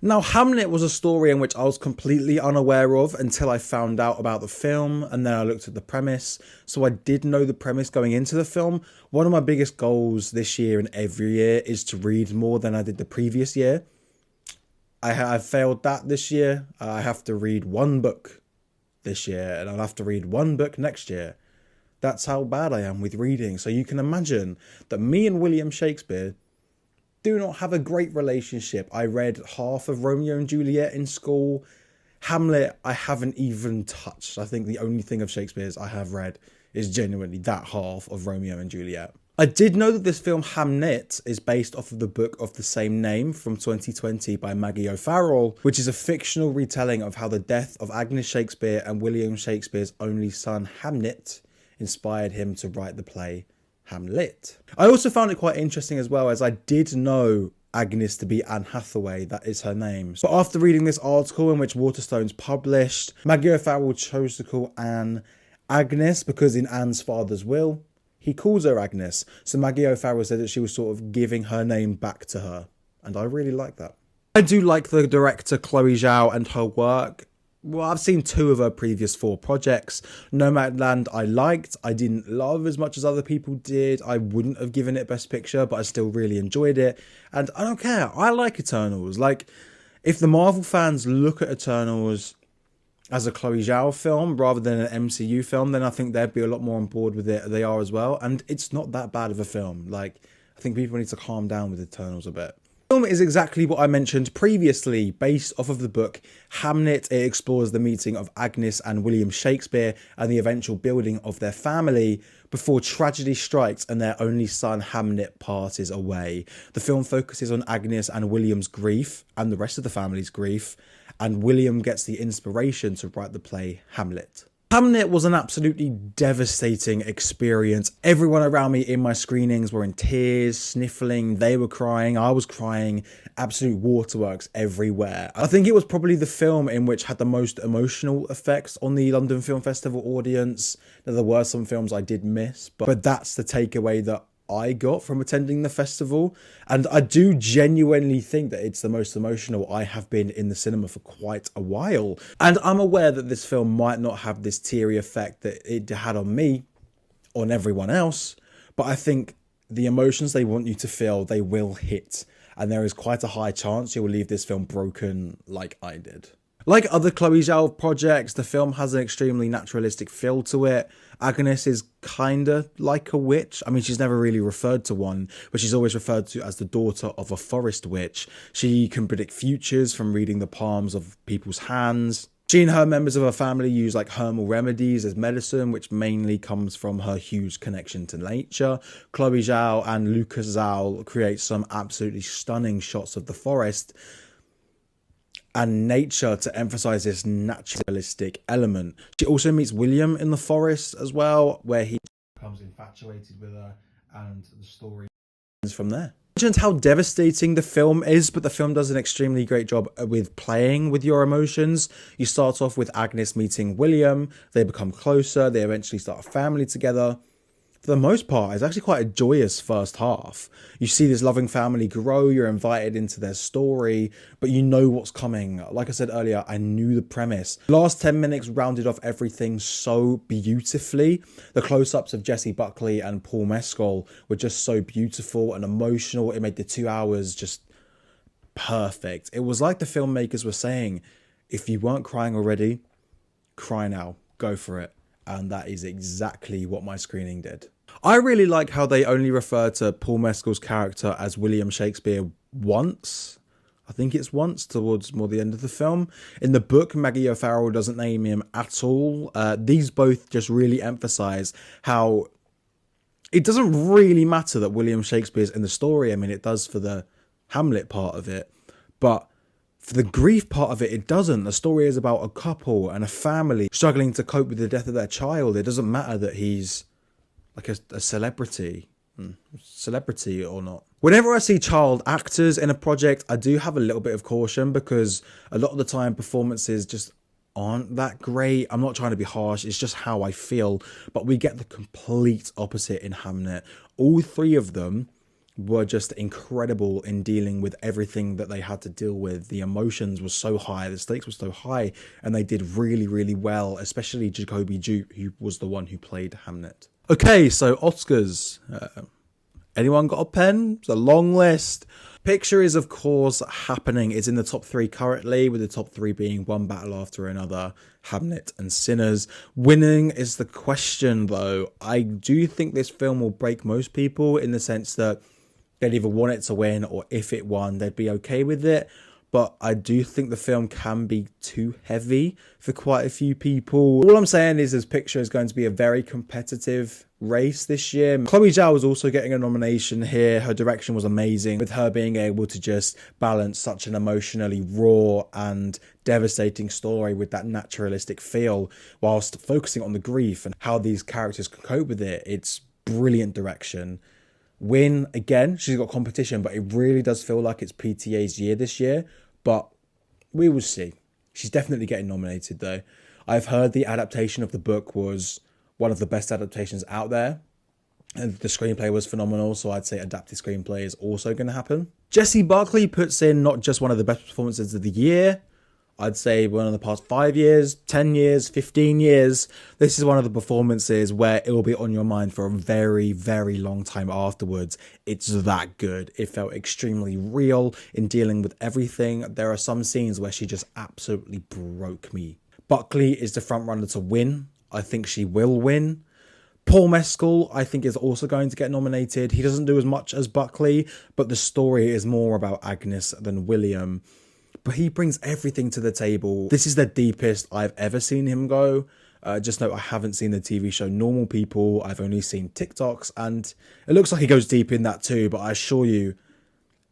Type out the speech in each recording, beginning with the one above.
Now, Hamnet was a story in which I was completely unaware of until I found out about the film, and then I looked at the premise. So I did know the premise going into the film. One of my biggest goals this year and every year is to read more than I did the previous year. I've failed that this year. I have to read one book this year, and I'll have to read one book next year. That's how bad I am with reading. So you can imagine that me and William Shakespeare do not have a great relationship. I read half of Romeo and Juliet in school. Hamlet, I haven't even touched. I think the only thing of Shakespeare's I have read is genuinely that half of Romeo and Juliet. I did know that this film Hamnet is based off of the book of the same name from 2020 by Maggie O'Farrell, which is a fictional retelling of how the death of Agnes Shakespeare and William Shakespeare's only son Hamnet inspired him to write the play Hamlet. I also found it quite interesting as well, as I did know Agnes to be Anne Hathaway, that is her name. But after reading this article in which Waterstones published, Maggie O'Farrell chose to call Anne Agnes because in Anne's father's will, he calls her Agnes. So Maggie O'Farrell said that she was sort of giving her name back to her. And I really like that. I do like the director Chloe Zhao and her work. Well, I've seen 2 of her previous 4 projects. Nomadland I liked. I didn't love as much as other people did. I wouldn't have given it Best Picture, but I still really enjoyed it. And I don't care. I like Eternals. Like, if the Marvel fans look at Eternals as a Chloe Zhao film rather than an MCU film, then I think they'd be a lot more on board with it. They are as well. And it's not that bad of a film. Like, I think people need to calm down with Eternals a bit. The film is exactly what I mentioned previously. Based off of the book Hamnet, it explores the meeting of Agnes and William Shakespeare and the eventual building of their family before tragedy strikes and their only son Hamnet passes away. The film focuses on Agnes and William's grief and the rest of the family's grief, and William gets the inspiration to write the play Hamlet. Hamnet was an absolutely devastating experience. Everyone around me in my screenings were in tears, sniffling, they were crying, I was crying, absolute waterworks everywhere. I think it was probably the film in which had the most emotional effects on the London Film Festival audience. Now, there were some films I did miss, but that's the takeaway that I got from attending the festival, and I do genuinely think that it's the most emotional I have been in the cinema for quite a while. And I'm aware that this film might not have this teary effect that it had on me, on everyone else, but I think the emotions they want you to feel, they will hit, and there is quite a high chance you will leave this film broken like I did. Like other Chloe Zhao projects, the film has an extremely naturalistic feel to it. Agnes is kinda like a witch. I mean, she's never really referred to one, but she's always referred to as the daughter of a forest witch. She can predict futures from reading the palms of people's hands. She and her members of her family use like herbal remedies as medicine, which mainly comes from her huge connection to nature. Chloe Zhao and Lucas Zhao create some absolutely stunning shots of the forest and nature to emphasize this naturalistic element. She also meets William in the forest as well, where he becomes infatuated with her, and the story ends from there. I mentioned how devastating the film is, but the film does an extremely great job with playing with your emotions. You start off with Agnes meeting William, they become closer, they eventually start a family together. For the most part, it's actually quite a joyous first half. You see this loving family grow, you're invited into their story, but you know what's coming. Like I said earlier, I knew the premise. The last 10 minutes rounded off everything so beautifully. The close-ups of Jessie Buckley and Paul Mescal were just so beautiful and emotional. It made the 2 hours just perfect. It was like the filmmakers were saying, if you weren't crying already, cry now, go for it. And that is exactly what my screening did. I really like how they only refer to Paul Mescal's character as William Shakespeare once. I think it's once towards more the end of the film. In the book, Maggie O'Farrell doesn't name him at all. These both just really emphasize how it doesn't really matter that William Shakespeare's in the story. I mean, it does for the Hamlet part of it, but for the grief part of it, it doesn't. The story is about a couple and a family struggling to cope with the death of their child. It doesn't matter that he's like a celebrity. Celebrity or not. Whenever I see child actors in a project, I do have a little bit of caution because a lot of the time performances just aren't that great. I'm not trying to be harsh. It's just how I feel. But we get the complete opposite in Hamnet. All 3 of them were just incredible in dealing with everything that they had to deal with. The emotions were so high, the stakes were so high, and they did really, really well, especially Jacoby Duke, who was the one who played Hamnet. Okay, so Oscars. Anyone got a pen? It's a long list. Picture is, of course, happening. It's in the top 3 currently, with the top 3 being One Battle After Another, Hamnet and Sinners. Winning is the question, though. I do think this film will break most people in the sense that they'd either want it to win, or if it won, they'd be okay with it. But I do think the film can be too heavy for quite a few people. All I'm saying is this picture is going to be a very competitive race this year. Chloe Zhao was also getting a nomination here. Her direction was amazing, with her being able to just balance such an emotionally raw and devastating story with that naturalistic feel, whilst focusing on the grief and how these characters can cope with it. It's brilliant direction. Win, again, she's got competition, but it really does feel like it's PTA's year this year, but we will see. She's definitely getting nominated, though. I've heard the adaptation of the book was one of the best adaptations out there, and the screenplay was phenomenal, so I'd say adapted screenplay is also going to happen. Jessie Buckley puts in not just one of the best performances of the year, I'd say one of the past 5 years, 10 years, 15 years. This is one of the performances where it will be on your mind for a very, very long time afterwards. It's that good. It felt extremely real in dealing with everything. There are some scenes where she just absolutely broke me. Buckley is the front runner to win. I think she will win. Paul Mescal, I think, is also going to get nominated. He doesn't do as much as Buckley, but the story is more about Agnes than William. But he brings everything to the table. This is the deepest I've ever seen him go. Just note, I haven't seen the TV show Normal People. I've only seen TikToks, and it looks like he goes deep in that too. But I assure you,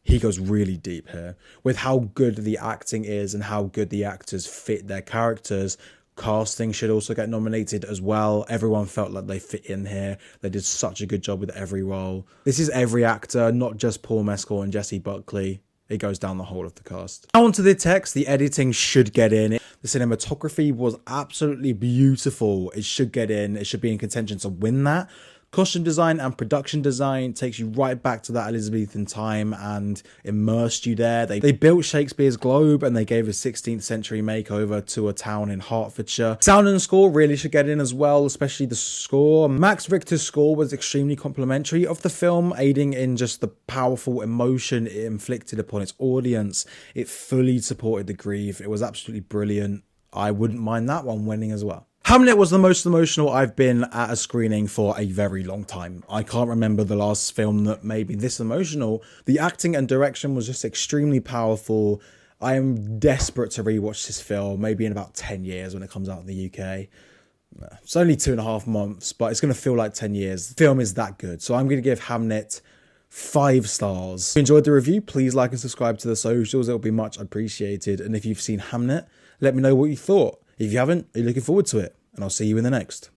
he goes really deep here. With how good the acting is and how good the actors fit their characters, casting should also get nominated as well. Everyone felt like they fit in here. They did such a good job with every role. This is every actor, not just Paul Mescal and Jessie Buckley. It goes down the whole of the cast. Now onto the text. The editing should get in. The cinematography was absolutely beautiful. It should get in. It should be in contention to win that. Costume design and production design takes you right back to that Elizabethan time and immersed you there. They built Shakespeare's globe and they gave a 16th century makeover to a town in Hertfordshire. Sound and score really should get in as well, especially the score. Max Richter's score was extremely complimentary of the film, aiding in just the powerful emotion it inflicted upon its audience. It fully supported the grief. It was absolutely brilliant. I wouldn't mind that one winning as well. Hamnet was the most emotional I've been at a screening for a very long time. I can't remember the last film that made me this emotional. The acting and direction was just extremely powerful. I am desperate to rewatch this film, maybe in about 10 years when it comes out in the UK. It's only 2.5 months, but it's going to feel like 10 years. The film is that good. So I'm going to give Hamnet 5 stars. If you enjoyed the review, please like and subscribe to the socials. It'll be much appreciated. And if you've seen Hamnet, let me know what you thought. If you haven't, are you looking forward to it? And I'll see you in the next.